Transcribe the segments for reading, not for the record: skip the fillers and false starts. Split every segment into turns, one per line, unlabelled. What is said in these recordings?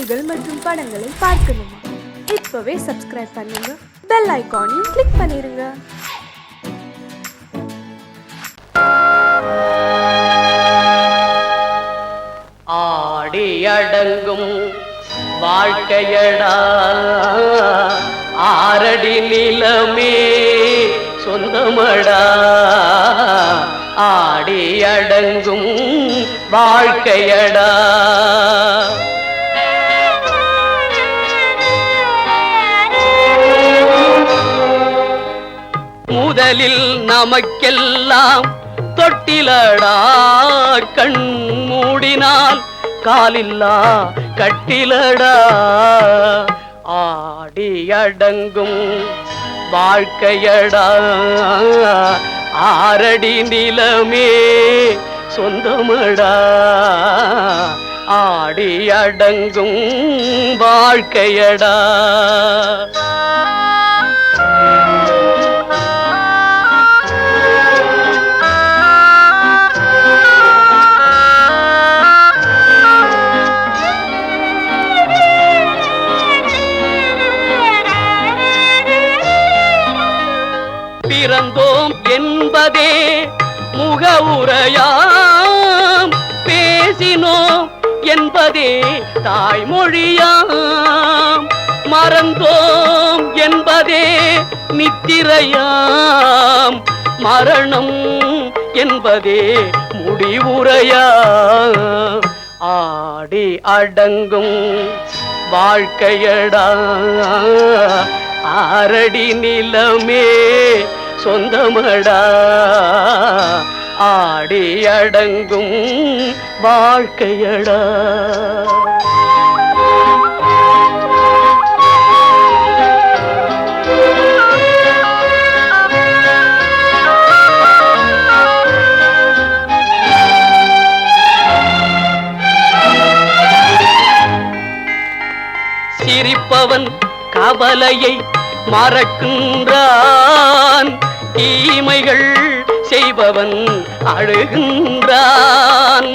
செய்திகள் மற்றும் படங்களை பார்க்கணுமா? இப்பவே சப்ஸ்கிரைப் பண்ணுங்க, பெல் ஐகானையும் கிளிக் பண்ணிருங்க.
ஆடி அடங்கும் வாழ்க்கையடா, ஆரடி நிலமே சொந்தமடா. ஆடி அடங்கும் வாழ்க்கையடா. முதலில் நமக்கெல்லாம் தொட்டிலடா, கண் மூடினால் காலில்லா கட்டிலடா. ஆடி அடங்கும் வாழ்க்கையடா, ஆரடி நிலமே சொந்தமடா. ஆடி அடங்கும் வாழ்க்கையடா. பிறந்தோம் என்பதே முகவுரையாம், பேசினோம் என்பதே தாய்மொழியாம், மறந்தோம் என்பதே நித்திரையாம், மரணம் என்பதே முடிவுரையாம். ஆடி அடங்கும் வாழ்க்கையடா, ஆரடி நிலமே சொந்தமடா. ஆடி அடங்கும் வாழ்க்கையடா. சிரிப்பவன் கவலையை மறக்கின்றான், தீமைகள் செய்பவன் அழுகின்றான்.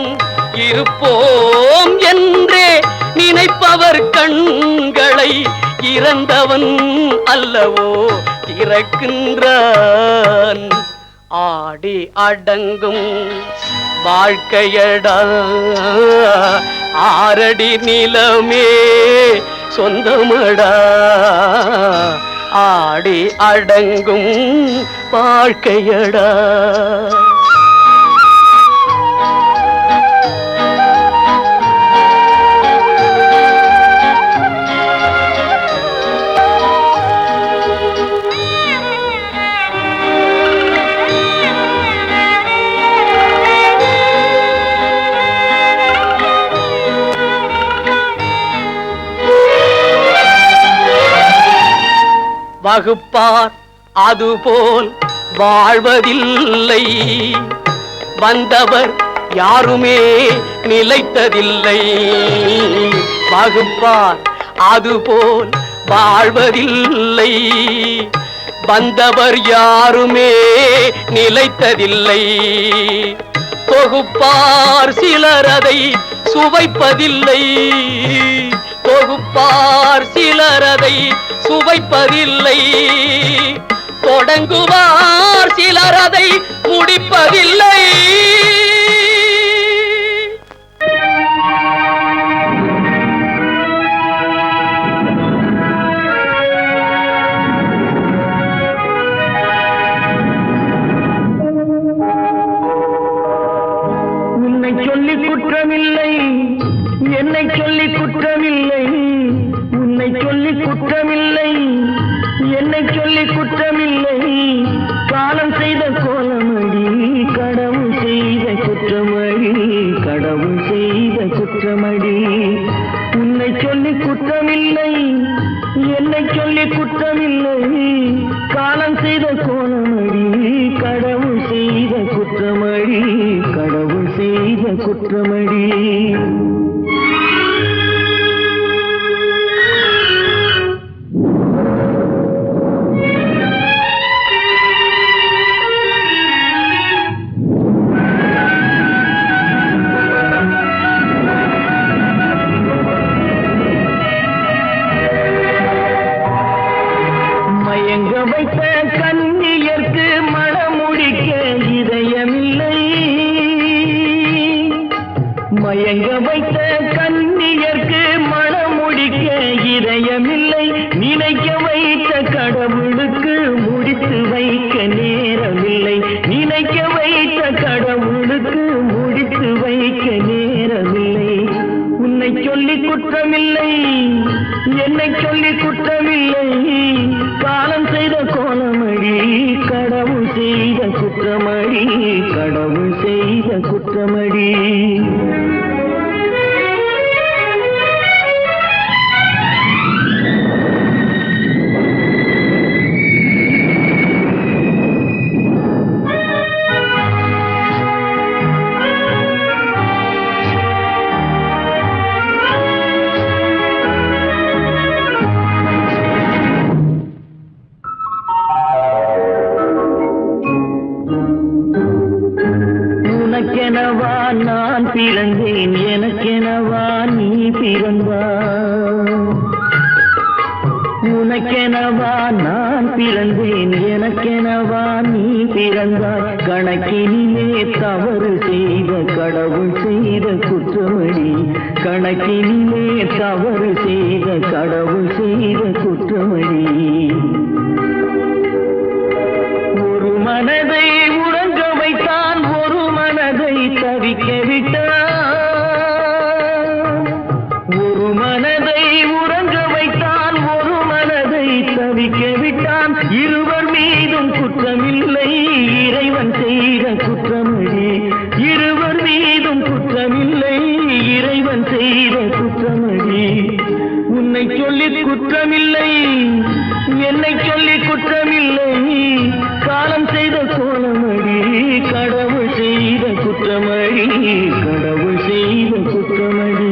இருப்போம் என்றே நினைப்பவர் கண்களை இறந்தவன் அல்லவோ திறக்கின்றான். ஆடி அடங்கும் வாழ்க்கையடா, ஆரடி நிலமே சொந்தமடா. ஆடி அடங்கும் வாழ்க்கையடா. வகுப்பார் அதுபோல் வாழ்வதில்லை, வந்தவர் யாருமே நிலைத்ததில்லை. வகுப்பார் அதுபோல் வாழ்வதில்லை, வந்தவர் யாருமே நிலைத்ததில்லை. தொகுப்பார் சிலர் அதை சுவைப்பதில்லை, தொகுப்பார் சிலர் அதை சுவைப்பதில்லை. தொடங்குவார் சிலர் அதை முடிப்பதில்லை.
உன்னை சொல்லி குற்றமில்லை, என்னை சொல்லி குற்றமில்லை, உன்னை சொல்லி குற்றமில்லை, என்னை சொல்லி குற்றமில்லை. காலம் செய்த கோலமடி, கடவுள் செய்த குற்றமடி, கடவுள் செய்த குற்றமடி. உன்னை சொல்லி குற்றமில்லை, என்னை சொல்லி குற்றமில்லை. காலம் செய்த கோலமடி, கடவுள் செய்த குற்றமடி, கடவுள் செய்த குற்றமடி. வைத்த கன்னியர்க்கு மணமுடிக்க இதயமில்லை. மயங்க வைத்த கன்னியர்க்கு மணமுடிக்க இதயமில்லை. நினைக்க வைத்த கடவுளுக்கு முடித்து வைக்க நேரமில்லை. நினைக்க வைத்த கடவுளுக்கு முடித்து வைக்க நேரமில்லை. உன்னை சொல்லி குற்றமில்லை, என்னை சொல்லி குற்றமில்லை. காலம் செய்த கோலமடி, கடவுள் செய்த குற்றமடி, கடவுள் செய்த குற்றமடி. உனக்கெனவா நான் பிறந்தேன், எனக்கெனவா நீ பிறந்தாய். உனக்கெனவா நான் பிறந்தேன், எனக்கெனவா நீ பிறந்தாய். கணக்கினிலே தவறு செய்த கடவுள் செய்த குற்றமடி, கணக்கினிலே தவறு செய்த கடவுள் செய்த குற்றமடி. ஒரு மனதை உறங்க வைத்தான், ஒரு மனதை தவிக்க விட்டான். ஒரு மனதை உறங்க வைத்தான், ஒரு மனதை தவிக்க விட்டான். இருவர் மீதும் குற்றமில்லை, இறைவன் செய்த குற்றமடி. இருவர் மீதும் குற்றமில்லை, இறைவன் செய்த குற்றமடி. உன்னை சொல்லி குற்றமில்லை, என்னை சொல்லி குற்றமில்லை. காலம் செய்த கோலமடி, கடவுள் செய்த குற்றமடி, கடவுள் செய்த குற்றமடி.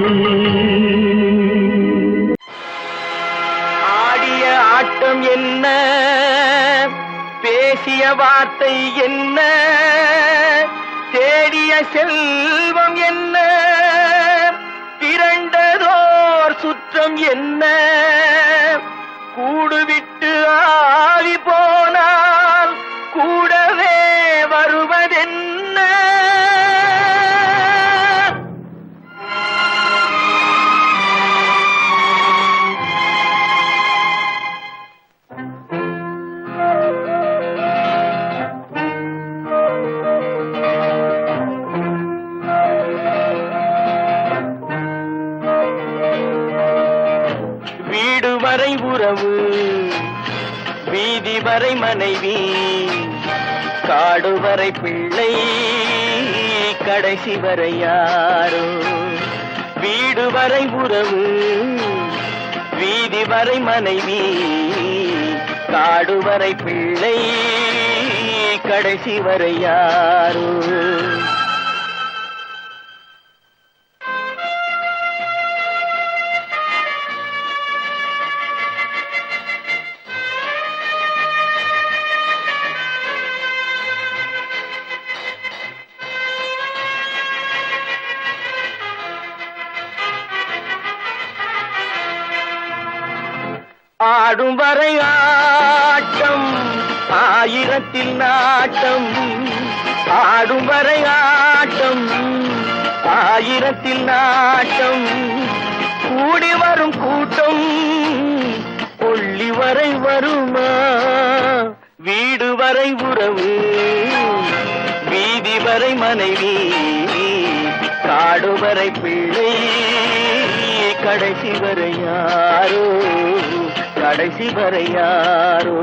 ஆடிய ஆட்டம் என்ன, பேசிய வார்த்தை என்ன, தேடிய செல்வம் என்ன, திரண்டதோர் சுற்றம் என்ன. கூடுவிட்டு ஆவி போனால் கூடவே வருவதென்ன. வீடு வரை உறவு, வீதி வரை மனைவி, காடு வரை பிள்ளை, கடைசி வரை யாரோ. வீடு வரை உறவு, வீதி வரை மனைவி, காடு வரை பிள்ளை, கடைசி வரை யாரோ. ஆடும் வரை ஆட்டம், ஆயிரத்தில் நாட்டம். ஆடும் வரை ஆட்டம், ஆயிரத்தில் நாட்டம். கூடி வரும் கூட்டம் கொள்ளி வரை வருமா. வீடு வரை உறவு, வீதி வரை மனைவி, காடு வரை பிள்ளை, கடைசி வரை யாரோ, கடைசி வரை யாரோ.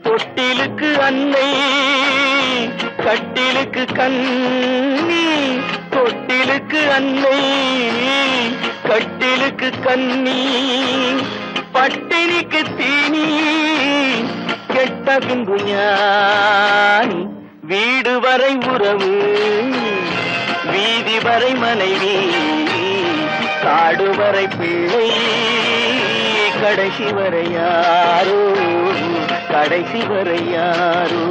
தொட்டிலுக்கு அன்னை, கட்டிலுக்கு கண்ணி. தொட்டிலுக்கு அன்னை, கட்டிலுக்கு கண்ணி. பட்டினிக்கு தீனி கெட்ட பின்பு ஞானி வீடு வரை உறவு வீதி வரை மனைவி காடு வரை பிள்ளை கடைசி வரை யாரோ கடைசி வரை யாரோ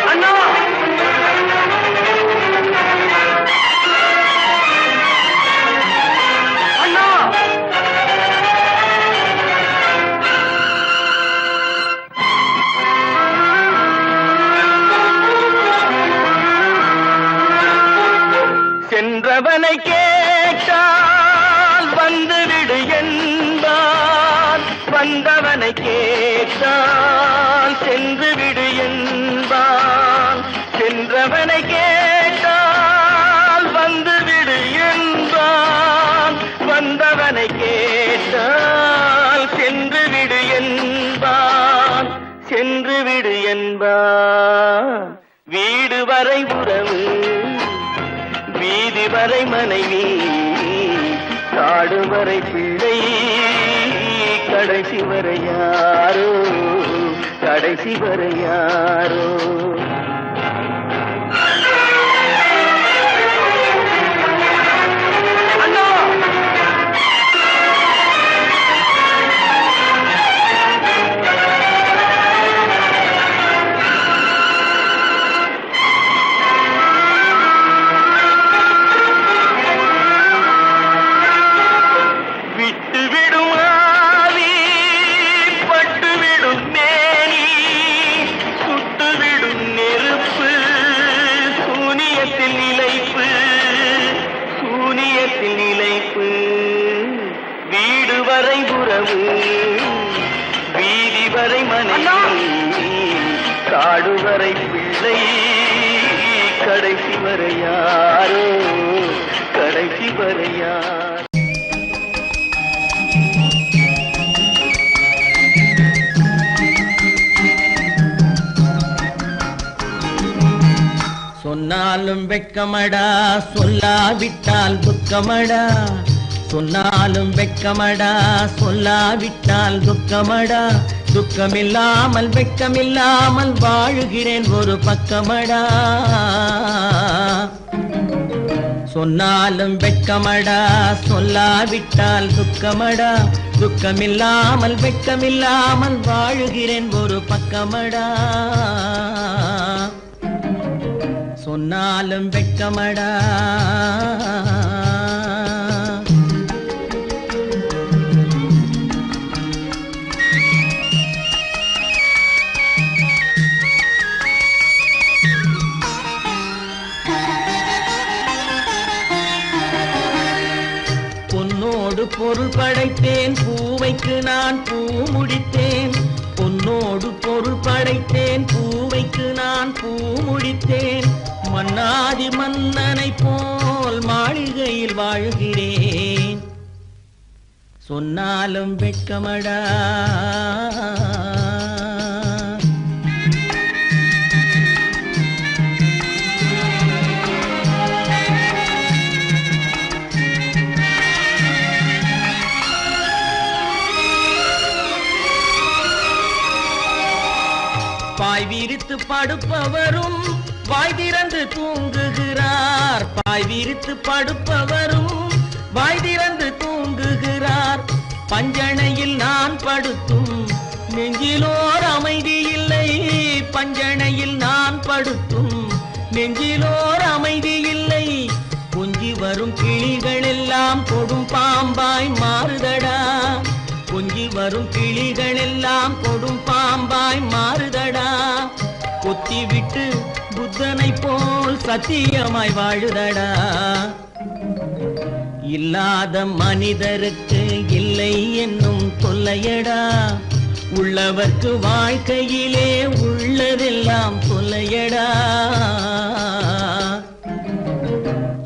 அண்ணா அண்ணா சென்றவனை கேட்டால் வந்துவிடு என்பான் வந்தவனை கேட்டால் சென்று விடு என்பான் சென்றவனை கேட்டால் வந்துவிடு என்பான் வந்தவனை கேட்டால் சென்று விடு என்பான் சென்று விடு என்பான் வீடு வரை உறவு வீதி வரை மனைவி காடு வரை பிள்ளை கடைசி வரை யாரோ கடைசி வரை யாரோ வீடு வரை உறவு வீதி வரை மனைவி காடு வரை பிள்ளை கடைசி வரை யாரோ கடைசி வரை யாரோ
சொன்னாலும் வெட்கமடா சொல்லாவிட்டால் துக்கமடா சொன்னாலும் வெட்கமடா சொல்லாவிட்டால் துக்கமடா துக்கமில்லாமல் வெட்கமில்லாமல் வாழுகிறேன் ஒரு பக்கமடா சொன்னாலும் வெட்கமடா சொல்லாவிட்டால் துக்கமடா துக்கமில்லாமல் வெட்கமில்லாமல் வாழுகிறேன் ஒரு பக்கமடா சொன்னாலும் வெட்கமடா பொன்னோடு பொருள் படைத்தேன் பூவைக்கு நான் பூ முடித்தேன் பொன்னோடு பொருள் படைத்தேன் பூவைக்கு நான் பூ முடித்தேன் மன்னாதி மன்னனை போல் மாளிகையில் வாழ்கிறேன் சொன்னாலும் வெட்கமடா பாய் விரித்து படுப்பவரும் வாய் திறந்து தூங்குகிறார் பாய் விரித்து படுப்பவரும் வாய் திறந்து தூங்குகிறார் பஞ்சணையில் நான் படுத்தும் நெஞ்சிலோர் அமைதி இல்லை பஞ்சணையில் நான் படுத்தும் நெஞ்சிலோர் அமைதி இல்லை கொஞ்சி வரும் கிளிகள் எல்லாம் கொடும் பாம்பாய் மாறுதடா கொஞ்சி வரும் கிளிகள் எல்லாம் கொடும் பாம்பாய் மாறுதடா கொத்தி விட்டு புத்தனை போல் சத்தியமாய் வாழுதடா இல்லாத மனிதருக்கு இல்லை என்னும் தொல்லையடா உள்ளவர்க்கு வாழ்க்கையிலே உள்ளதெல்லாம் தொல்லையடா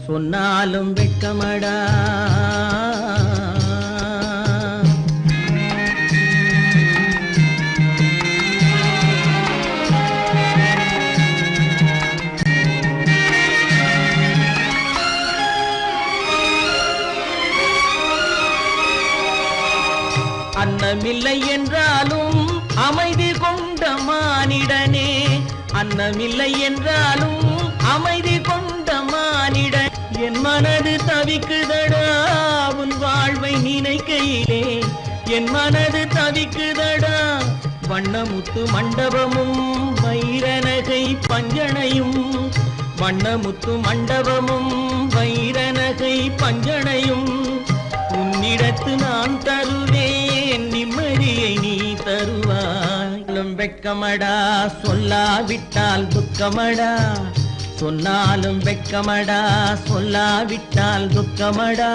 சொன்னாலும் வெட்கமடா அன்னமில்லை என்றாலும் அமைதி கொண்ட மானிடனே, அன்னமில்லை என்றாலும் அமைதி கொண்ட மானிடன். என் மனது தவிக்குதடா உன் வாழ்வை நினைக்கையிலே, என் மனது தவிக்குதடா. வண்ணமுத்து மண்டபமும் வைரநகை பஞ்சனையும், வண்ணமுத்து மண்டபமும் வைரநகை பஞ்சனையும் உன்னிடத்து நான் தருவேன், நிம்மதியை நீ தருவாய். வெட்கமடா சொல்லாவிட்டால் துக்கமடா, சொன்னாலும் வெட்கமடா சொல்லாவிட்டால் துக்கமடா.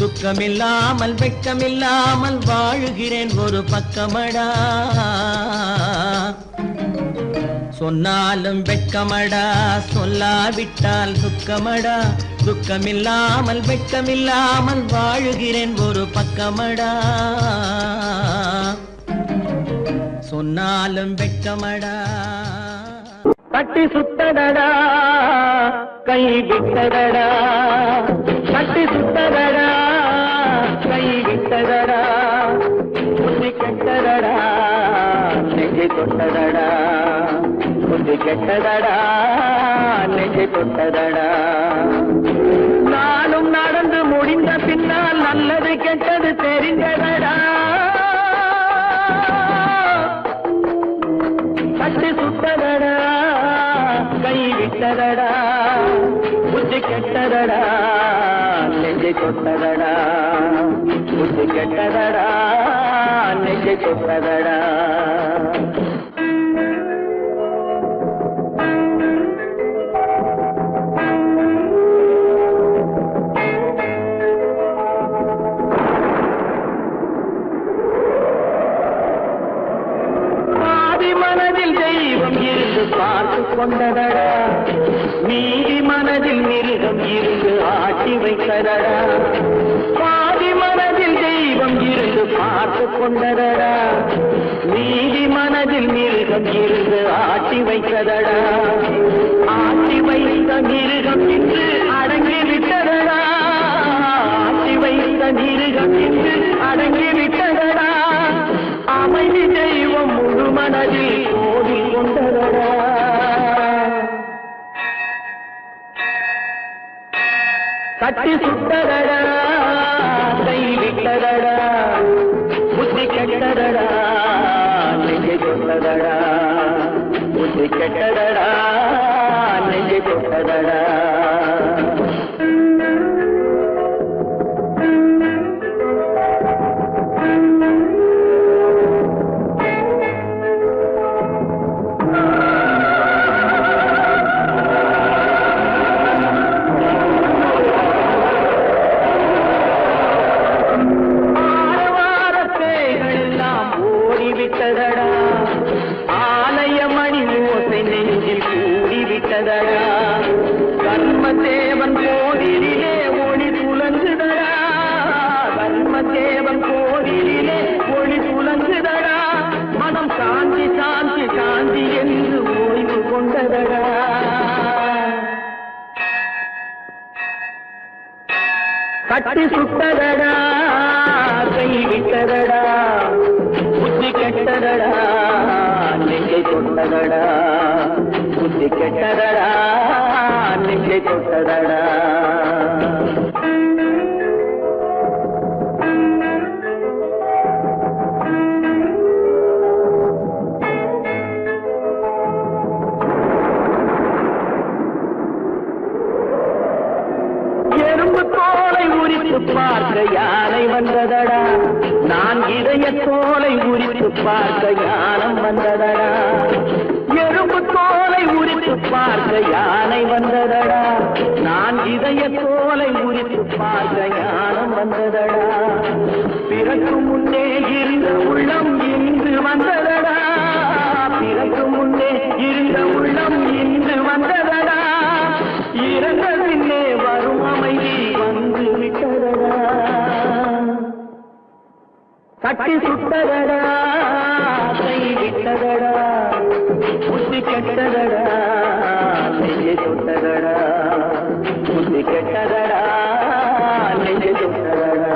துக்கமில்லாமல் வெட்கமில்லாமல் வாழுகிறேன் ஒரு பக்கமடா. சொன்னாலும் வெட்கமடா சொல்லாவிட்டால் துக்கமடா. துக்கமில்லாமல் வெட்கமில்லாமல் வாழுகிறேன் ஒரு பக்கமடா. சொன்னாலும் வெட்கமடா.
கட்டி சுத்தடடா கை விட்டதடா, கட்டி சுத்தடடா கை விட்டதடா. புத்தி கெட்டதடா நெஞ்சை தொட்டதடா, புத்தி கெட்டதடா நெஞ்சை தொட்டதடா. நானும் நடந்து முடிந்த பின்னால் நல்லது கெட்டது தெரிந்ததடா. கட்டி சுத்ததடா கை விட்டதடா, புத்தி கெட்டதடா நெஞ்சை தொட்டதடா, புத்தி கெட்டதடா நெஞ்சை தொட்டதடா. மனதில் தெய்வம் இருந்து பார்த்து கொண்டதடா, நீதி மனதில் மிருகம் இருந்து ஆட்டி வைத்ததடா. பாதி மனதில் தெய்வம் இருந்து பார்த்து கொண்டதடா, நீதி மனதில் மிருகம் இருந்து ஆட்டி வைத்ததடா. ஆட்டி வைத்த மிருகம் இன்று அடங்கி விட்டதடா, ஆட்டி வைத்த மிருகம் இன்று அடங்கி விட்டதடா. அமைதி தெய்வம் முழு மனதில் கோவில் கொண்டதடா. கட்டி சுட்டதடா கை விட்டதடா, புத்தி கெட்டதடா நெஞ்சை தொட்டதடா, புத்தி கெட்டதடா நெஞ்சை தொட்டதடா. கர்மதேவன் கோவிலிலே ஒளி துலங்குதடா, கர்மதேவன் கோவிலிலே ஒளி துலங்குதடா. மனம் சாந்தி சாந்தி சாந்தி என்று ஓய்வு கொண்டதடா. கட்டி சுட்டதடா கை விட்டதடா, புத்தி கெட்டதடா நெஞ்சை தொட்டதடா, புத்தி கெட்டதடா நெஞ்சை தொட்டதடா. எறும்பு தோலை உரித்து பார்க்க யானை வந்ததடா, நான் இதய தோலை உரித்து பார்க்க யானம் வந்ததடா. எறும்பு தோலை உரித்து பார்க்க யானை வந்ததடா, நான் இதய தோலை உரித்து பார்க்க யானம் வந்ததடா. பிறகு முன்னே இருந்த உள்ளம் இன்று வந்ததடா, பிறகு முன்னே இருந்த உள்ளம் இன்று வந்ததடா. இறந்த பின்னே வரும் அமைதி வந்து விட்டதடா. கட்டி சுட்டதடா கை விட்டதடா, புத்தி கெட்டதடா நெஞ்சை தொட்டதடா, புத்தி கெட்டதடா நெஞ்சை தொட்டதடா.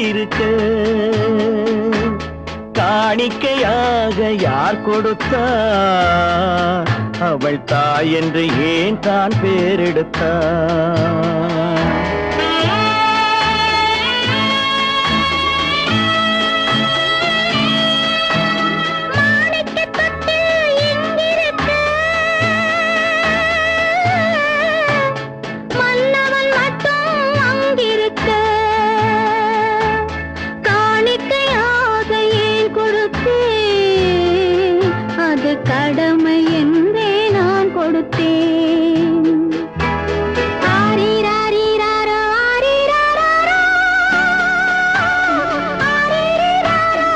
அங்கிருக்க காணிக்கையாக யார் கொடுத்தா அவள் தாய் என்று ஏன் தான் பேரெடுத்தா
கடமை என்றே நான் கொடுத்தேன். ஆரிராரிராரோ, ஆரிராராரோ, ஆரிராரோ,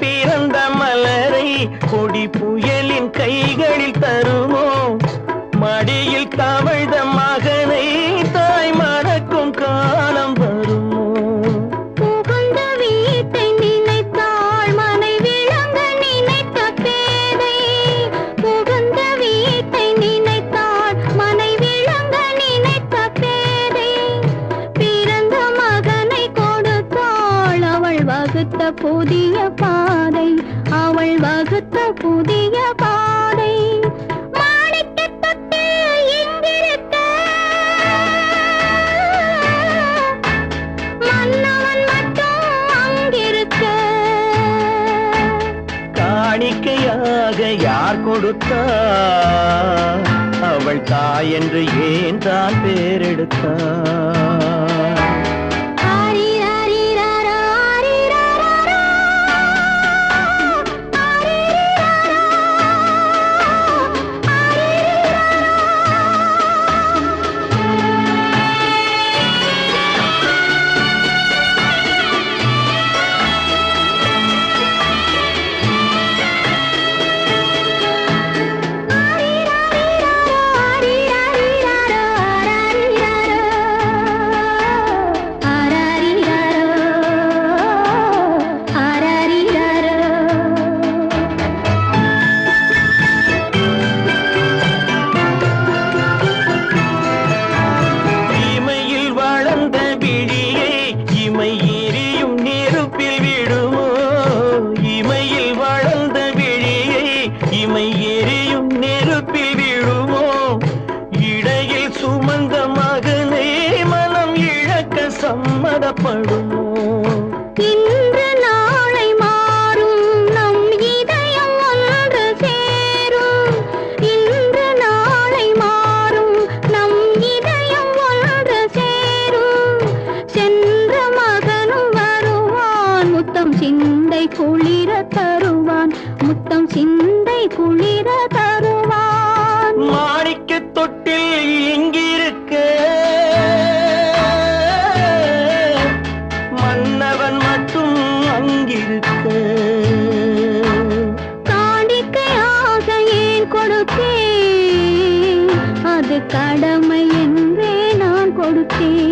பிறந்த மலரை கொடி புயலின் கைகளில் தருமோ மடியில் தவழ்ந்த மகனை தாய் மறக்கும் காலம் வருமோ
புகுந்த வீட்டை நினைத்தாள் மனை விளங்க நினைத்த பேதை புகுந்த வீட்டை நினைத்தாள் மனை விளங்க நினைத்த பேதை பிறந்த மகனை கொடுத்தாள் அவள் வகுத்த புதிய பாதை அவள் வகுத்த புதிய பாதை மாணிக்கத் தொட்டில் இங்கிருக்க மன்னவன் மட்டும் அங்கிருக்க
காணிக்கையாக யார் கொடுத்தா அவள் தாய் என்று ஏன் தான் பேரெடுத்தா சம்மதப்படுமோ
இன்று நாளை மாறும் நம் இதயம் ஒன்று சேரும் இன்று நாளை மாறும் நம் இதயம் ஒன்று சேரும் சென்ற மகனும் வருவான் முத்தம் சிந்தை குளிர தருவான் முத்தம் சிந்தை குளிர தருவான்
மாணிக்க தொட்டில் இங்கிருக்க
காணிக்கையாக ஏன் கொடுத்தேன் அது கடமை என்றே நான் கொடுத்தேன்.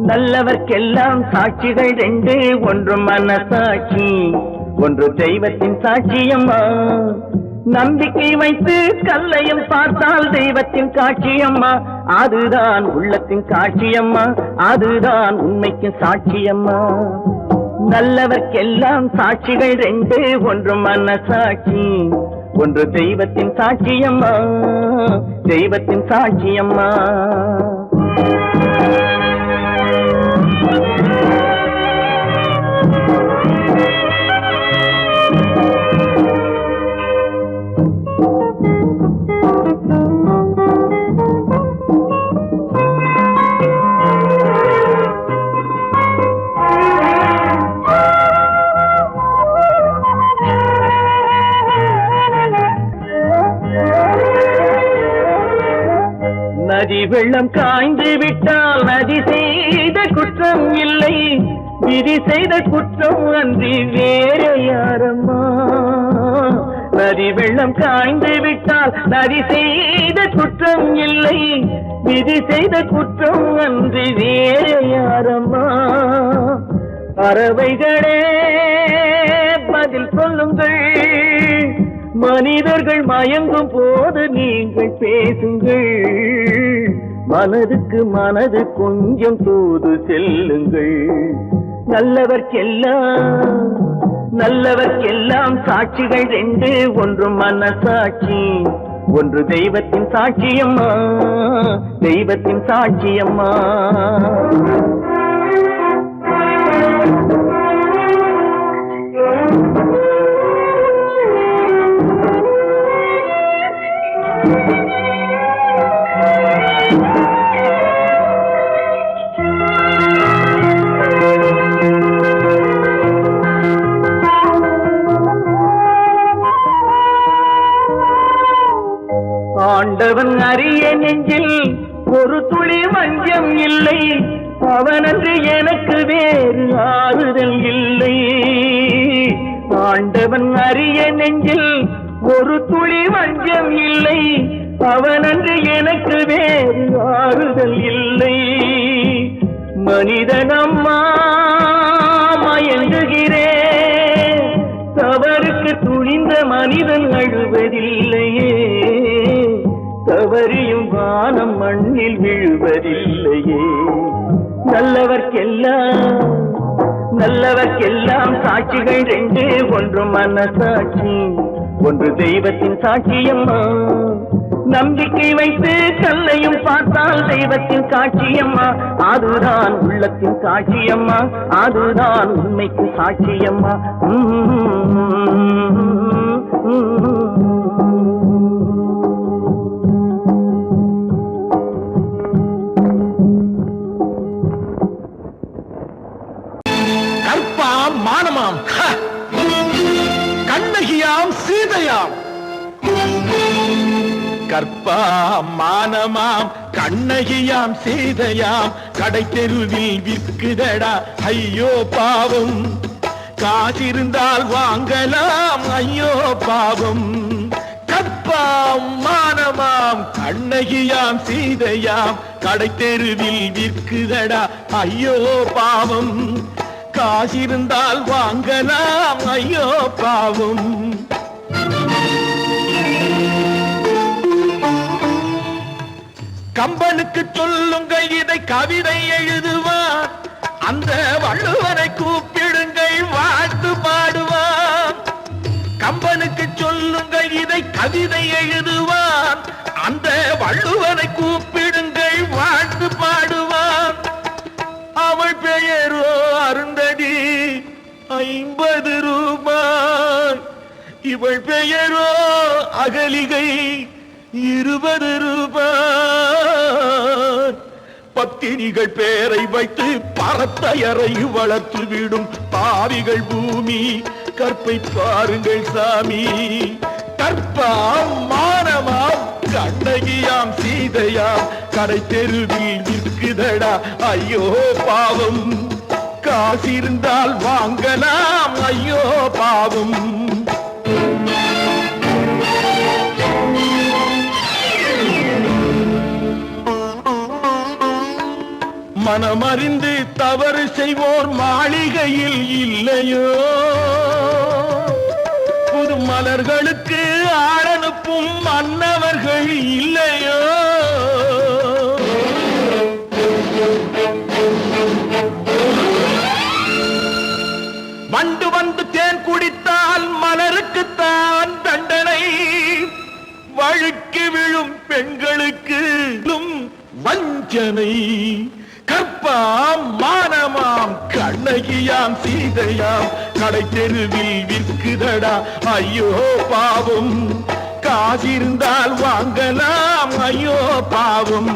நல்லவர்க்கெல்லாம் சாட்சிகள் ரெண்டு, ஒன்று மனசாட்சி, ஒன்று தெய்வத்தின் சாட்சியம்மா. நம்பிக்கை வைத்து கல்லையும் பார்த்தால் தெய்வத்தின் காட்சியம்மா, அதுதான் உள்ளத்தின் காட்சியம்மா, அதுதான் உண்மைக்கு சாட்சியம்மா. நல்லவர்க்கெல்லாம் சாட்சிகள் ரெண்டு, ஒன்று மனசாட்சி, ஒன்று தெய்வத்தின் சாட்சியம்மா, தெய்வத்தின் சாட்சியம்மா. நதி வெள்ளம் காய்ந்து விட்டால் நதி செய்த குற்றம் இல்லை, விதி செய்த குற்றம் அன்றி வேற யாரம்மா. நதி வெள்ளம் காய்ந்து விட்டால் நதி செய்த குற்றம் இல்லை, விதி செய்த குற்றம் அன்றி வேற யாரம்மா. பறவைகளே பதில் சொல்லுங்கள், மனிதர்கள் மயங்கும் போது நீங்கள் பேசுங்கள், மனதுக்கு மனது கொஞ்சம் தூது செல்லுங்கள். நல்லவர்க்கெல்லாம் சாட்சிகள் ரெண்டு, ஒன்று மனசாட்சி, ஒன்று தெய்வத்தின் சாட்சியம்மா, தெய்வத்தின் சாட்சியம்மா. ஆண்டவன் அறிய நெஞ்சில் ஒரு துளி வஞ்சம் இல்லை, அவனன்று எனக்கு வேறு ஆறுதல் இல்லை. ஆண்டவன் அறிய நெஞ்சில் ஒரு துளி வஞ்சம் இல்லை, அவனன்று எனக்கு வேறு ஆறுதல் இல்லை. மனிதனம்மா மயங்குகிறேன், தவறுக்கு துணிந்த மனிதன் அழுவதில்லையே, தவறியும் வானம் மண்ணில் விழுவதில்லையே. நல்லவர்க்கெல்லாம் சாட்சிகள் ரெண்டு, ஒன்று மனசாட்சி, ஒன்று தெய்வத்தின் சாட்சியம்மா. நம்பிக்கை வைத்து கல்லையும் பார்த்தால் தெய்வத்தின் காட்சியம்மா, அதுதான் உள்ளத்தின் காட்சியம்மா, அதுதான் உண்மைக்கு சாட்சியம்மா.
கற்பாம் மானமாம், கண்ணகியாம் சீதையாம். கற்பாம் மானமாம் கண்ணகியாம் சீதையாம், கடை தெருவில் விற்குதடா ஐயோ பாவம். காசிருந்தால் வாங்கலாம் ஐயோ பாவம். கற்பாம் மானமாம் கண்ணகியாம் சீதையாம், கடை தெருவில் விற்குதடா ஐயோ பாவம். காசிருந்தால் வாங்கலாம் ஐயோ பாவம். கம்பனுக்கு சொல்லுங்கள் இதை கவிதை எழுதுவான், அந்த வள்ளுவரை கூப்பிடுங்கள் வாழ்த்து பாடுவான். கம்பனுக்கு சொல்லுங்கள் இதை கவிதை எழுதுவான், அந்த வள்ளுவரை கூப்பிடுங்கள் வாழ்த்து பாடுவான். அவள் பெயரோ அருந்ததி 50 ரூபாய், இவள் பெயரோ அகலிகை 20 ரூபாய். பத்தினிகள் பேரை வைத்து பரத்தையறை வளர்த்து விடும் பாவிகள் பூமி, கற்பை பாருங்கள் சாமி. கற்பாம் மானமாம் கண்ணகியாம் சீதையாம், கடை தெருவில் விற்குதடா ஐயோ பாவம். காசிருந்தால் வாங்கலாம் ஐயோ பாவம். மனமறிந்து தவறு செய்வோர் மாளிகையில் இல்லையோ புது மலர்களுக்கு ஆளனுப்பும் மன்னவர்கள் இல்லையோ வண்டு வந்து தேன் குடித்தால் மலருக்குத்தான் தண்டனை வழுக்கி விழும் பெண்களுக்கு வஞ்சனை கற்பாம் மானமாம் கண்ணகியாம் சீதையாம் கடை தெருவில் விற்குதடா ஐயோ பாவம் காசிருந்தால் வாங்கலாம் ஐயோ பாவம்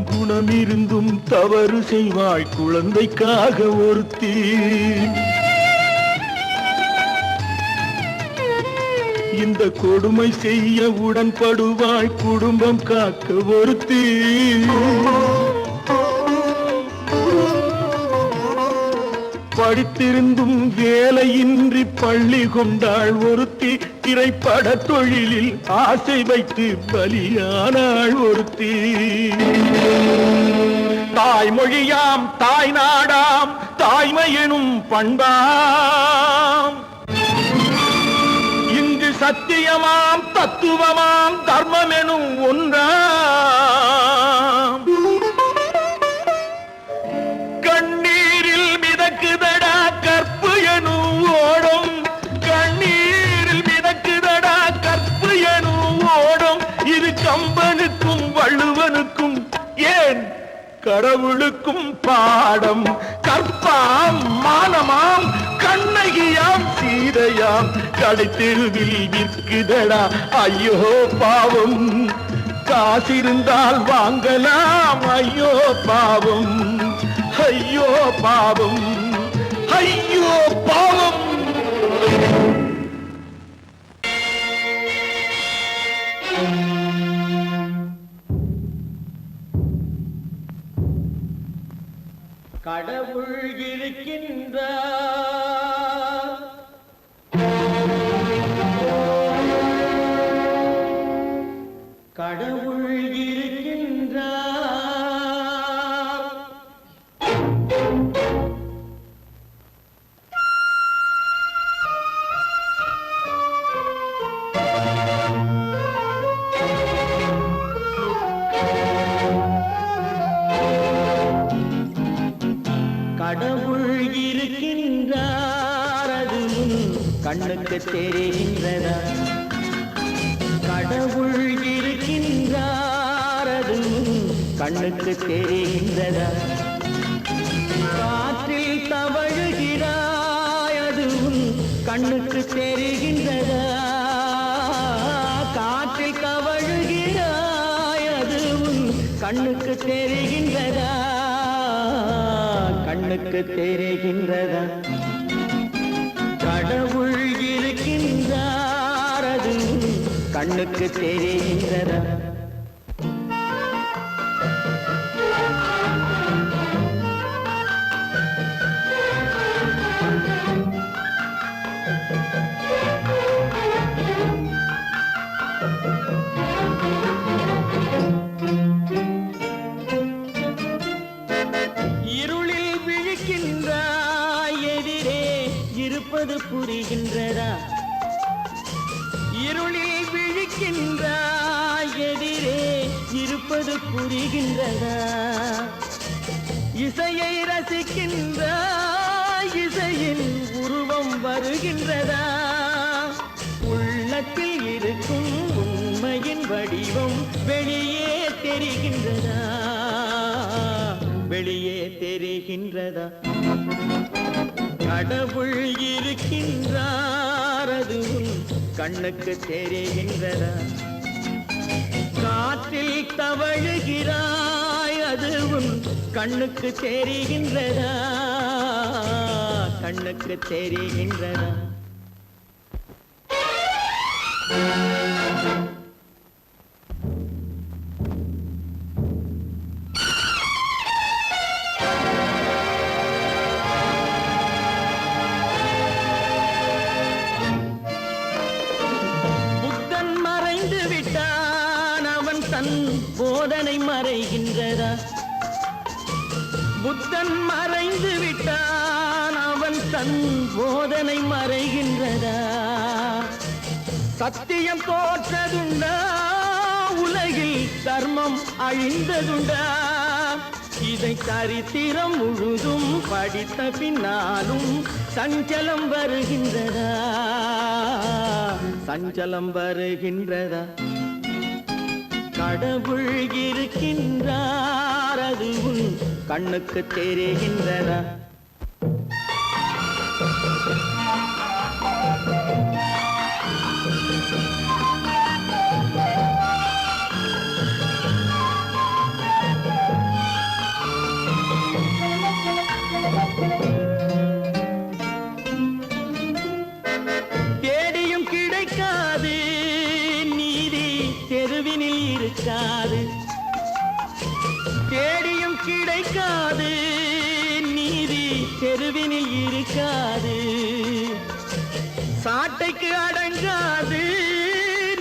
குணமிருந்தும் தவறு செய்வாய் குழந்தைக்காக ஒருத்தி இந்த கொடுமை செய்ய உடன்படுவாய் குடும்பம் காக்க ஒருத்தி படித்திருந்தும் வேலையின்றி பள்ளி கொண்டாள் ஒருத்தி திரைப்பட தொழிலில் ஆசை வைத்து பலியானாள் ஒருத்தி தாய்மொழியாம் தாய் நாடாம் தாய்மையெனும் பண்பாம் இங்கு சத்தியமாம் தத்துவமாம் தர்மமெனும் ஒன்றாம் கண்ணீரில் மிதக்குதடா கற்பு எனும் ஓடும் கண்ணீரில் மிதக்குதடா கற்பு எனும் ஓடும் இது கம்பனுக்கும் வள்ளுவனுக்கும் ஏன் கடவுளுக்கும் பாடம் கற்பாம் மானமாம் கண்ணகியாம் சீதையாம் கடைத்தெருவில் விற்குதடா ஐயோ பாவம் காசிருந்தால் வாங்கலாம் ஐயோ பாவம் ஐயோ பாவம் ஐயோ பாவம் கடவுள் இருக்கின்றார் கடவுள் இருக்கின்றார் கடவுள் இருக்கின்றார் அது கண்ணுக்கு தெரிகின்றதா கடவுள் இருக்கின்றார் அது கண்ணுக்கு தெரிகின்றதா காற்றில் தவழுகிறாய் அது கண்ணுக்கு தெரிகின்றதா காற்றில் தவழுகிறாய் அது கண்ணுக்கு தெரிகின்றதா கண்ணுக்கு தெரிகின்றதா கடவுள் இருக்கின்றார் அது கண்ணுக்கு தெரிகின்றதா இருளில் விழிக்கின்றாய் எதிரே இருப்பது புரிகின்றதா இருளில் விழிக்கின்றாய் எதிரே இருப்பது புரிகின்றதா இசையை ரசிக்கின்றாய் இசையின் உருவம் வருகின்றதா உள்ளத்தில் இருக்கும் உண்மையின் வடிவம் வெளியே தெரிகின்றதா வெளியே தெரிகின்றதா கடவுள் இருக்கின்றார் அது கண்ணுக்கு தெரிகின்றதா காற்றில் தவழுகிறாய் அது கண்ணுக்கு தெரிகின்றதா கண்ணுக்கு தெரிகின்றதா போதனை மறைகின்றதா புத்தன் மறைந்து விட்டான் அவன் தன் போதனை மறைகின்றதா சத்தியம் தோற்றதுண்டா உலகில் தர்மம் அழிந்ததுண்டா இதை சரித்திரம் முழுதும் படித்த பின்னாலும் சஞ்சலம் வருகின்றதா சஞ்சலம் வருகின்றதா கடவுள் இருக்கின்றார் அது உன் கண்ணுக்கு தெரிகின்றதா தேடியும் கிடைக்காது நீதி தெருவினில் இருக்காது தேடியும் கிடைக்காது நீதி தெருவினில் இருக்காது சாட்டைக்கு அடங்காது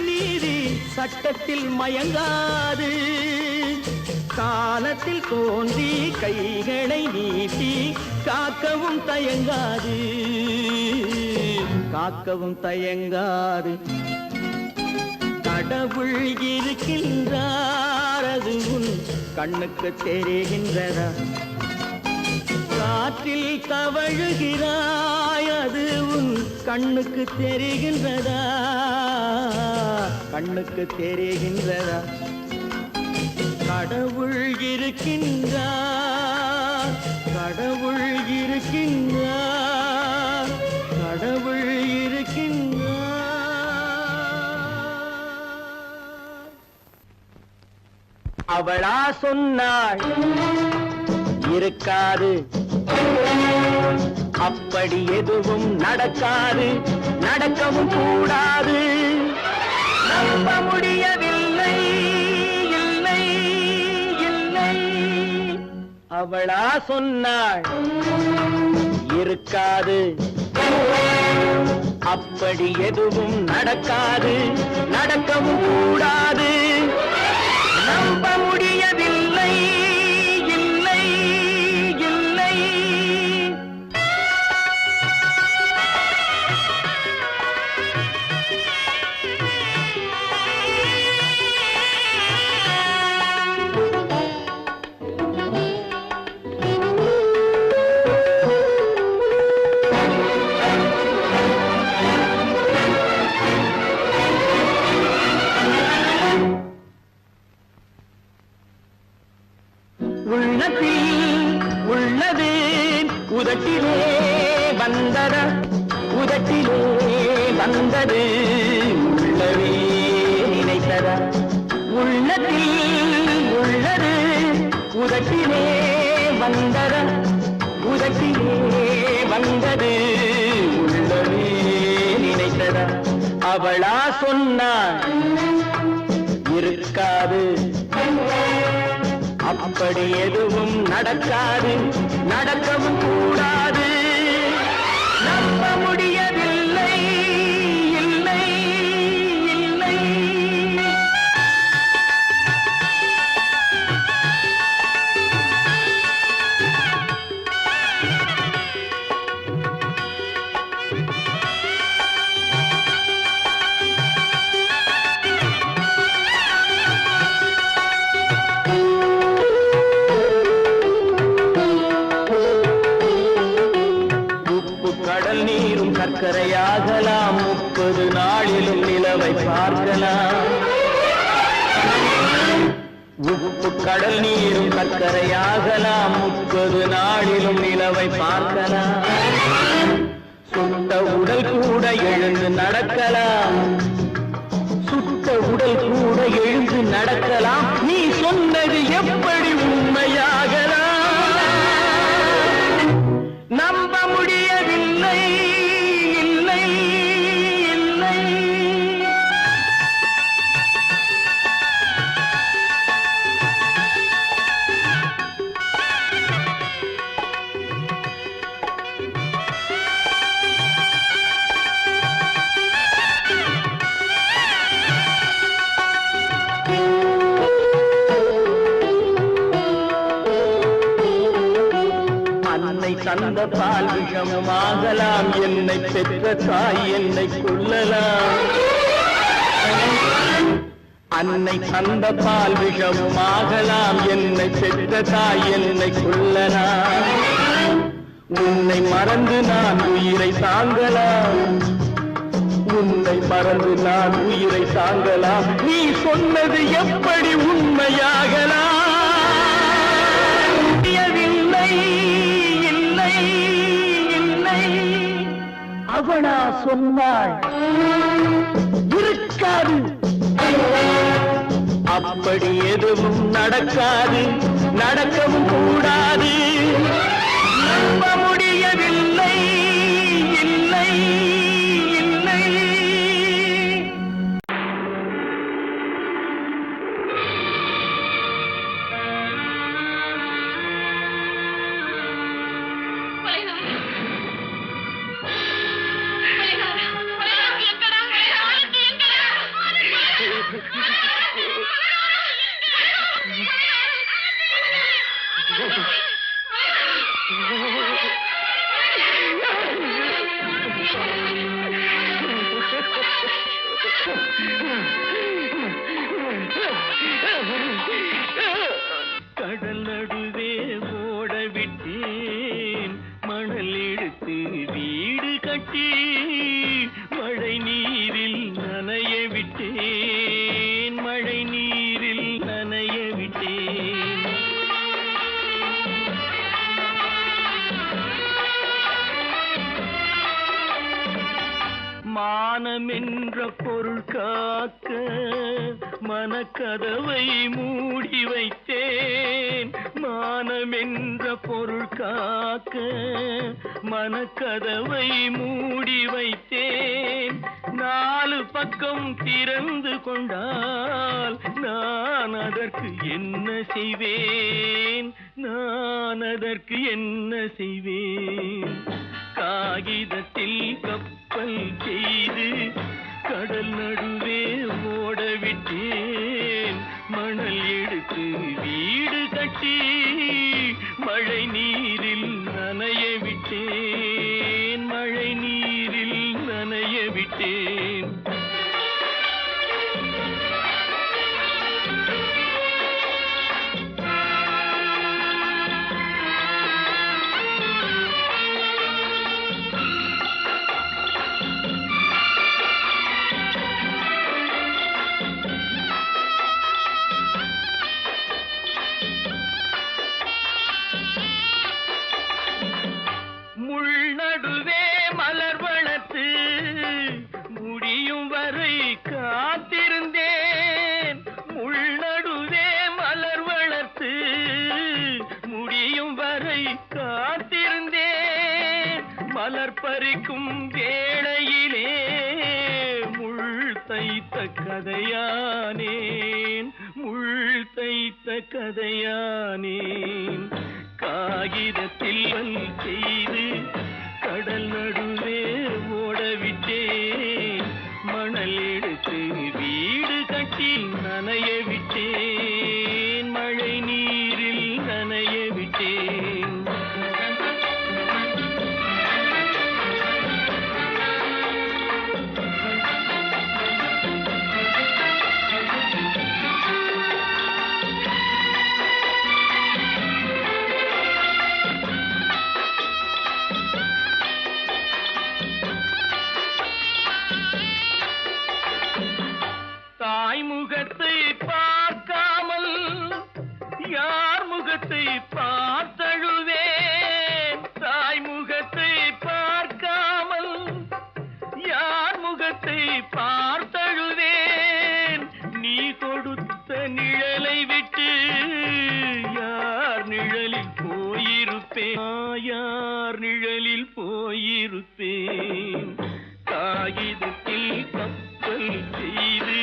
நீதி சட்டத்தில் மயங்காது காலத்தில் தோன்றி கைகளை நீட்டி காக்கவும் தயங்காது காக்கவும் தயங்காது கடவுள் இருக்கின்றார் அது உன் கண்ணுக்கு தெரிகின்றதா காற்றில் தவழுகிறாய் அது உன் கண்ணுக்கு தெரிகின்றதா கண்ணுக்கு தெரிகின்றதா கடவுள் இருக்கின்றார் கடவுள் இருக்கின்றார் கடவுள் இருக்கின்றார்
அவளா சொன்னாள் இருக்காது அப்படி எதுவும் நடக்காது நடக்கவும் கூடாது நம்ப முடியவில்லை இல்லை இல்லை அவளா சொன்னாள் இருக்காது அப்படி எதுவும் நடக்காது நடக்கவும் கூடாது நம்ப முடியவில்லை இல்லை இல்லை உள்ளது உதட்டிலே வந்தத உதட்டிலே வந்தது உள்ளவே நினைத்தத உள்ளத்தில் உள்ளது உதட்டிலே வந்தத உதட்டிலே வந்தது உள்ளவே நினைத்தத அவளா சொன்னாள் இருக்காது அப்படி எதுவும் நடக்காது நடக்கவும் கூடாது நம்ப முடியவில்லை இல்லை இல்லை சர்க்கரையாகலாம் 30 நாளிலும் நிலவை பார்க்கலாம் உப்பு கடல் நீரும் சர்க்கரையாகலாம் 30 நாளிலும் நிலவை பார்க்கலாம் சுட்ட உடல் கூட எழுந்து நடக்கலாம் சுட்ட உடல் கூட எழுந்து நடக்கலாம் நீ சொன்னது எப்படி உண்மையாகலாம் நம்ப முடியவில்லை இல்லை இல்லை தந்த பால் விஷமும் ஆகலாம், என்னை பெற்ற தாய் என்னை கொள்ளலாம். அன்னை தந்த பால் விஷமும் ஆகலாம், என்னை பெற்ற தாய் என்னை கொள்ளலாம். உன்னை மறந்து நான் உயிரை தாங்கலாம், உன்னை மறந்து நான் உயிரை தாங்கலாம். நீ சொன்னது எப்படி உண்மையாகலாம்? இல்லை இல்லை இல்லை அவனா சொன்னாள் இருக்காது, அப்படி எதுவும் நடக்காது, நடக்கவும் கூடாது. நம்ப முடியவில்லை இல்லை இல்லை. கடல் நடுவே ஓட விட்டேன், மணல் எடுத்து வீடு கட்டி மழை நீரில் நனைய விட்டேன், மழை நீரில் நனைய விட்டேன். மானம் என்ற பொருள் காக்க மனக்கதவை மூடி வைத்தேன், மானம் என்ற பொருள் காக்க மனக்கதவை மூடி வைத்தேன். 4 பக்கம் திறந்து கொண்டால் நான் அதற்கு என்ன செய்வேன், நான் அதற்கு என்ன செய்வேன்? காகிதத்தில் கப்பல் செய்து கடல் நடுவே ஓட விட்டேன், மணல் எடுத்து வீடு கட்டி மழை நீரில் நனைய விட்டேன், மழை நீரில் நனைய விட்டேன். முள்நடுவே மலர் வளர்த்து முடியும் வரை காத்திருந்தேன், முள்நடுவே மலர் வளர்த்து முடியும் வரை காத்திருந்தேன். மலர் பறிக்கும் வேளையிலே முள் தைத்த கதையானேன், முள் தைத்த கதையானேன். காகிதத்தில் செய்து கடல் நடுவே ஓடவிட்டேன், மணல் எடுத்து வீடு கட்டி நனைய விட்டேன், மழை நீரில் நனைய விட்டேன். முகத்தை பார்க்காமல் யார் முகத்தை பார்த்தழுவேன், தாய் முகத்தை பார்க்காமல் யார் முகத்தை பார்த்தழுவேன். நீ கொடுத்த நிழலை விட்டு யார் நிழலில் போயிருப்பேன், யார் நிழலில் போயிருப்பேன். காகிதத்தில் கப்பல் செய்து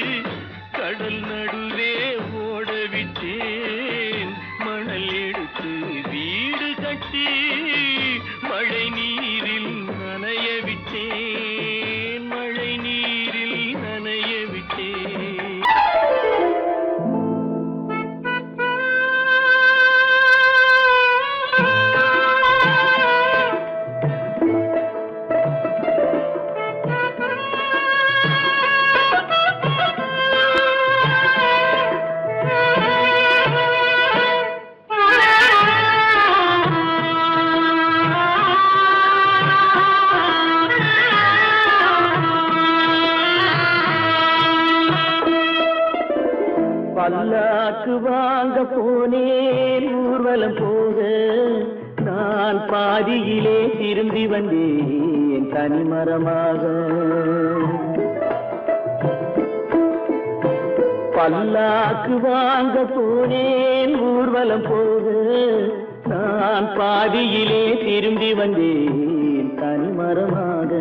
கடல் நடுவே ஓடவிட்டேன், மணல் எடுத்து வீடு கட்டி மழை நீரில் நனைய விட்டேன், மழை நீரில் நனைய விட்டேன். பல்லாக்கு வாங்க போனேன் ஊர்வலம் போக, நான் பாதியிலே திரும்பி வந்தேன் தனிமரமாக. பல்லாக்கு வாங்க போனேன் ஊர்வலம் போக, நான் பாதியிலே திரும்பி வந்தேன் தனிமரமாக.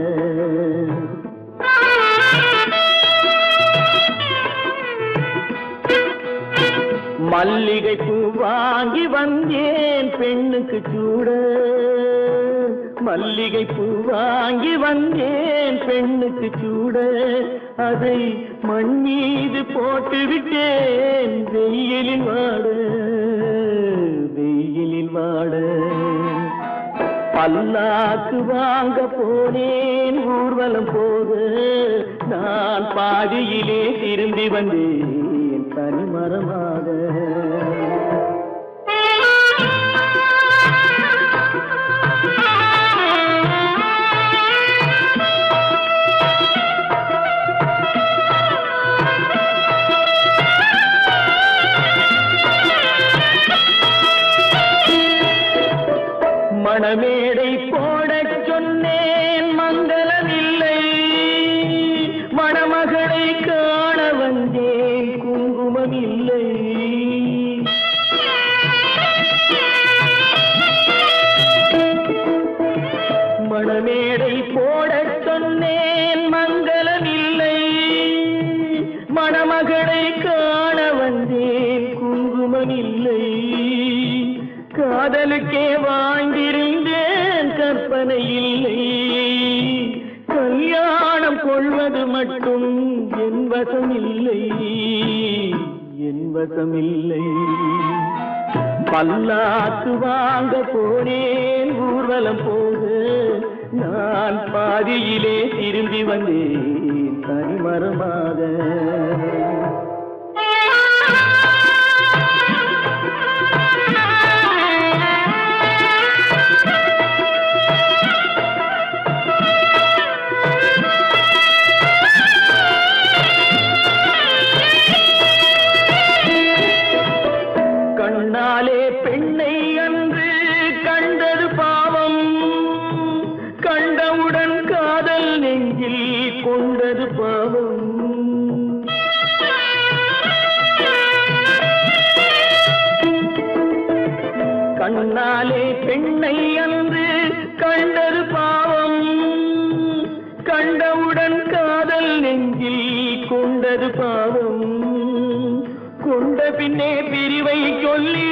மல்லிகை பூ வாங்கி வந்தேன் பெண்ணுக்கு சூட, மல்லிகை பூ வாங்கி வந்தேன் பெண்ணுக்கு சூட, அதை மண் மீது போட்டு விட்டேன் வெயிலில் வாட, வெயிலில் வாட. பல்லாக்கு வாங்க போனேன் ஊர்வலம் போக, நான் பாதியிலே திரும்பி வந்தேன் தனிமரமாக. மணமேடை போடச் சொன்னேன் மங்களமில்லை, மணமகளை காண வந்தேன் குங்குமமில்லை. மணமேடை போடச் சொன்னேன் மங்களமில்லை, மணமகளை காண வந்தேன் குங்குமமில்லை. காதலுக்கே வாழ்ந்திருந்தேன் கற்பனை இல்லை, கல்யாணம் கொள்வது மட்டும் என் வசமில்லை, என் வசமில்லை. பல்லாக்கு வாங்க போனேன் ஊர்வலம் போக, நான் பாதியிலே திரும்பி வந்தேன் தனிமரமாக. கண்ணாலே பெண்ணை அன்று கண்டது பாவம், கண்டவுடன் காதல் நெஞ்சில் கொண்டது பாவம். கண்ணாலே பெண்ணை அன்று கண்டது பாவம், கண்டவுடன் காதல் நெஞ்சில் கொண்டது பாவம். கொண்ட பின்னே பிரிவை சொல்லி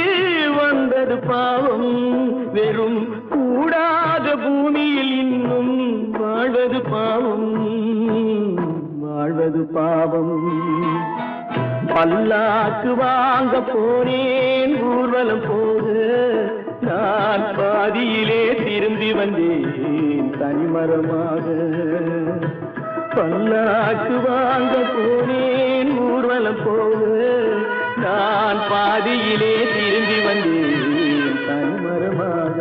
வந்தது பாவம், வெறும் கூடாத பூமியில் இன்னும் வாழ்வது பாவம், வாழ்வது பாவம். பல்லாக்கு வாங்க போனேன் ஊர்வலம் போக, நான் பாதியிலே திரும்பி வந்தேன் தனிமரமாக. பல்லாக்கு வாங்க போனேன் ஊர்வலம் போக, நான் பாதியிலே திரும்பி வந்தேன் தனிமரமாக.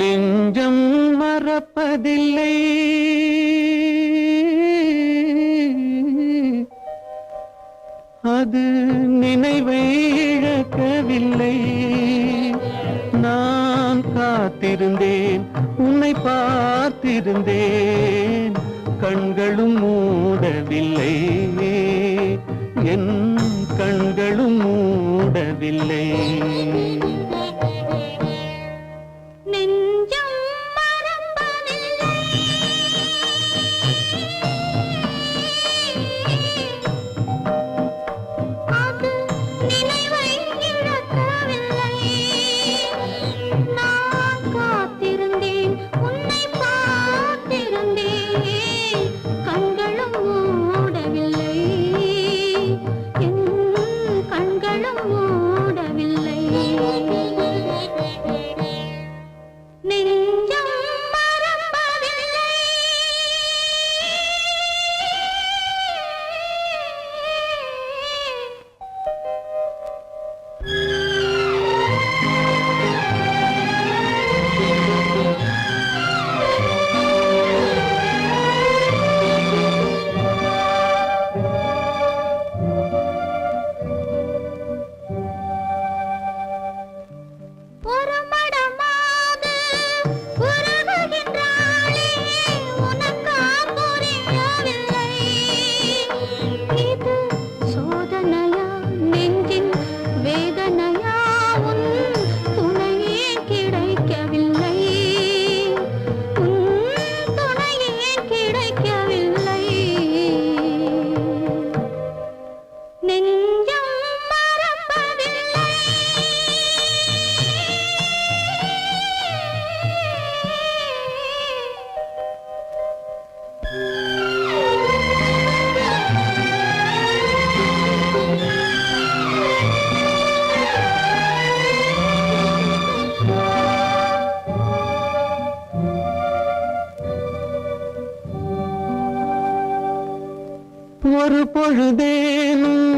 நெஞ்சம் மறப்பதில்லை, அது நினைவை இழக்கவில்லை. நான் காத்திருந்தேன், உன்னை பார்த்திருந்தேன், கண்களும் மூடவில்லை, என் கண்களும் மூடவில்லை.
கண்களும் மூடவில்லை. நெஞ்சம் மறப்பதில்லை. ஒரு மடமாக உருகுகின்றாளே, உனக்கா புரியவில்லை? இது சோதனையா, நெஞ்சின் வேதனையா? உன் துணையே கிடைக்கவில்லை. உன் துணையே கிடைக்கவில்லை. நெஞ்சம் மறப்பதில்லை.
ஒரு பொழுதேனும்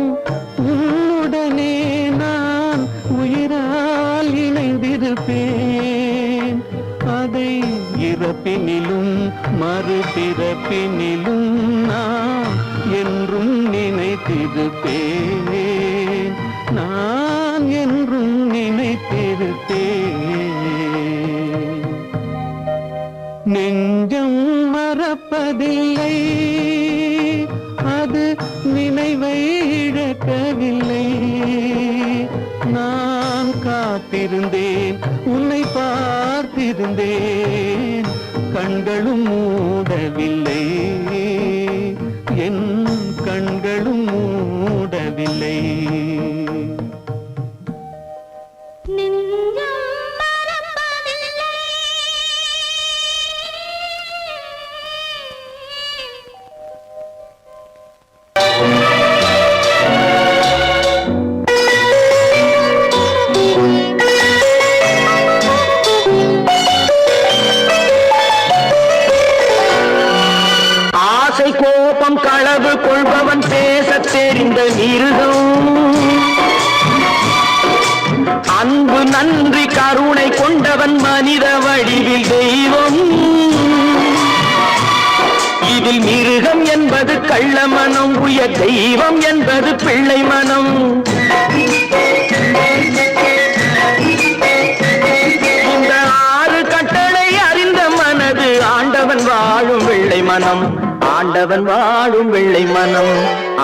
உன்னுடனே நான் உயிரால் இணைந்திருப்பேன். அதை இறப்பினிலும் மறுபிறப்பினிலும் நான் என்றும் நினைத்திருப்பேன். நான் என்றும் நினைத்திருப்பேன். நெஞ்சம் மறப்பதில்லை, அது நினைவை இழக்கவில்லை. நான் காத்திருந்தேன், உன்னை பார்த்திருந்தேன், கண்களும் மூடவில்லை. என் கண்களும் மூடவில்லை.
நெஞ்சம் மறப்பதில்லை.
ஆசை கோபம் களவு கொள்பவன் பேசத் தெரிந்த மிருகம். அன்பு நன்றி கருணை கொண்டவன் மனித வடிவில் தெய்வம். இதில் மிருகம் என்பது கள்ள மனம், உயர் தெய்வம் என்பது பிள்ளை மனம். இந்த 6 கட்டளை அறிந்த மனது ஆண்டவன் வாழும் வெள்ளை மனம். ஆண்டவன் வாழும் வெள்ளை மனம்.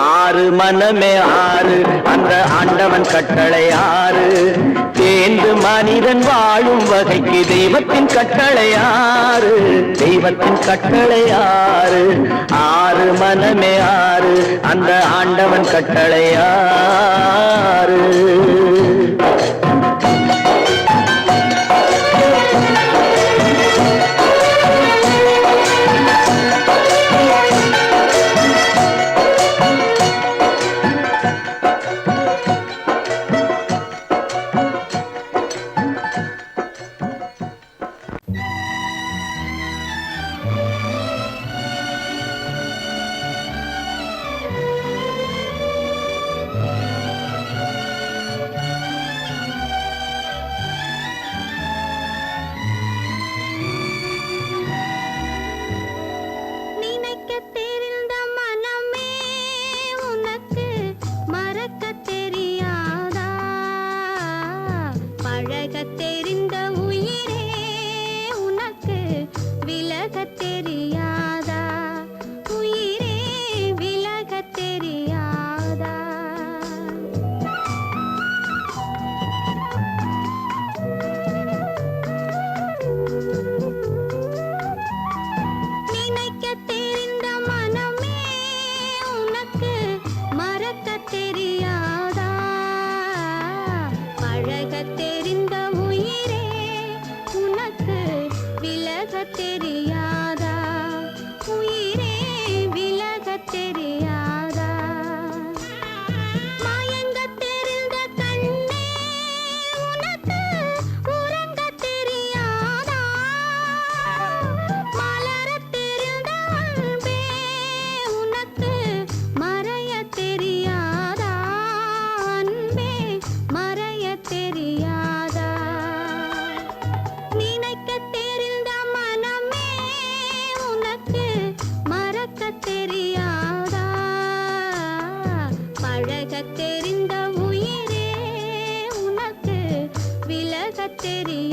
6 மனமே 6, அந்த ஆண்டவன் கட்டளை 6. தேர்ந்து மனிதன் வாழும் வகைக்கு தெய்வத்தின் கட்டளை 6. தெய்வத்தின் கட்டளை 6. 6 மனமே 6, அந்த ஆண்டவன் கட்டளை 6.
தெரியும்